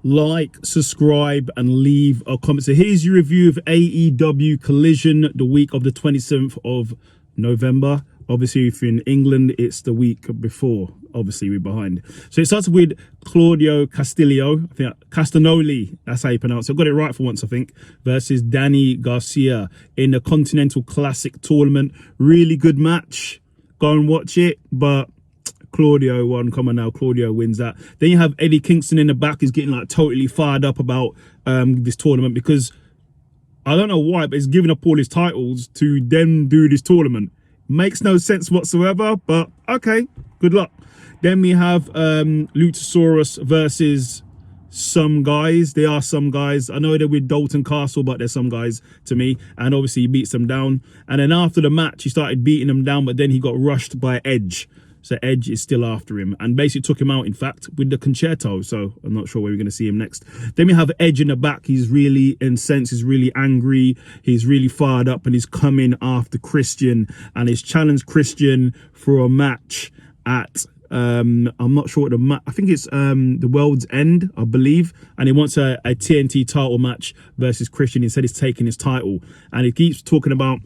like, subscribe, and leave a comment. So here's your review of AEW Collision, the week of the 27th of November. Obviously, if you're in England, it's the week before. Obviously, we're behind. So it starts with Claudio Castillo, I think Castagnoli, that's how you pronounce it. I got it right for once, I think, versus Danny Garcia in the Continental Classic tournament. Really good match. Go and watch it, but Claudio won. Come on now, Claudio wins that. Then you have Eddie Kingston in the back. He's getting like totally fired up about this tournament because I don't know why, but he's giving up all his titles to then do this tournament. Makes no sense whatsoever, but okay, good luck. Then we have Luchasaurus versus some guys. They are some guys. I know they're with Dalton Castle, but they're some guys to me. And obviously he beats them down. And then after the match, he started beating them down, but then he got rushed by Edge. So Edge is still after him and basically took him out, in fact, with the concerto. So I'm not sure where we're going to see him next. Then we have Edge in the back. He's really incensed. He's really angry. He's really fired up and he's coming after Christian and he's challenged Christian for a match at, I'm not sure what the match, I think it's the World's End, I believe. And he wants a TNT title match versus Christian. He said he's taking his title and he keeps talking about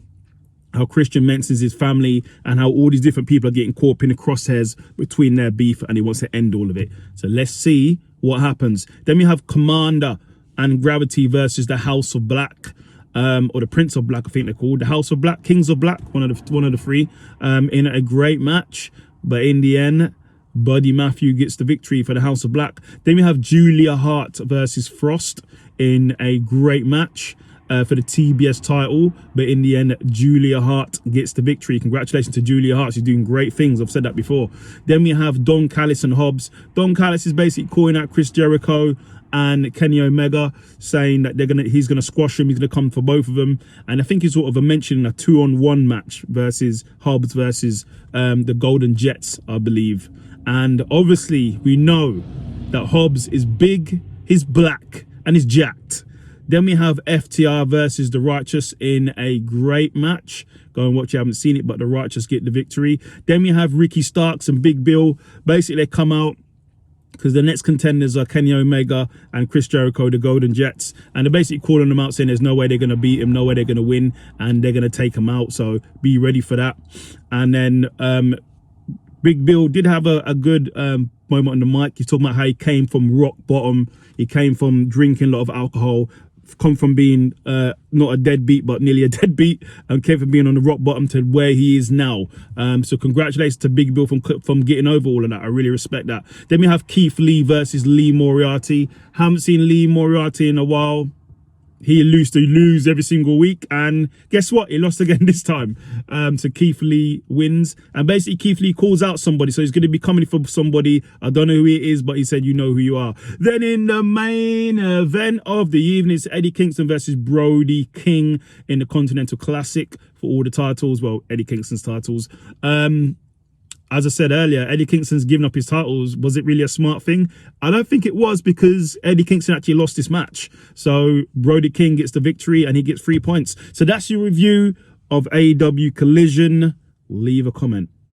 how Christian mentions his family and how all these different people are getting caught up in the crosshairs between their beef and he wants to end all of it. So let's see what happens. Then we have Commander and Gravity versus the House of Black, or the Prince of Black, I think they're called. The House of Black, Kings of Black, one of the three, in a great match. But in the end, Buddy Matthew gets the victory for the House of Black. Then we have Julia Hart versus Frost in a great match. For the TBS title, but in the end Julia Hart gets the victory. Congratulations to Julia Hart, she's doing great things. I've said that before. Then we have Don Callis and Hobbs. Don Callis is basically calling out Chris Jericho and Kenny Omega, saying that he's gonna squash him, he's gonna come for both of them. And I think he's sort of mentioning a 2-on-1 match versus Hobbs versus the Golden Jets, I believe. And obviously we know that Hobbs is big, he's black, and he's jacked. Then we have FTR versus The Righteous in a great match. Go and watch it, you haven't seen it, but The Righteous get the victory. Then we have Ricky Starks and Big Bill. Basically, they come out because the next contenders are Kenny Omega and Chris Jericho, the Golden Jets. And they're basically calling them out, saying there's no way they're going to beat him, no way they're going to win, and they're going to take him out. So be ready for that. And then Big Bill did have a good moment on the mic. He's talking about how he came from rock bottom. He came from drinking a lot of alcohol, come from being not a deadbeat but nearly a deadbeat, and came from being on the rock bottom to where he is now. So congratulations to Big Bill from getting over all of that. I really respect that. Then we have Keith Lee versus Lee Moriarty. Haven't seen Lee Moriarty in a while. He used to lose every single week, and guess what? He lost again this time. So Keith Lee wins, and basically Keith Lee calls out somebody, so he's going to be coming for somebody. I don't know who it is, but he said, you know who you are. Then in the main event of the evening, it's Eddie Kingston versus Brody King in the Continental Classic for all the titles. Well, Eddie Kingston's titles. As I said earlier, Eddie Kingston's giving up his titles. Was it really a smart thing? I don't think it was, because Eddie Kingston actually lost this match. So Brody King gets the victory and he gets 3 points. So that's your review of AEW Collision. Leave a comment.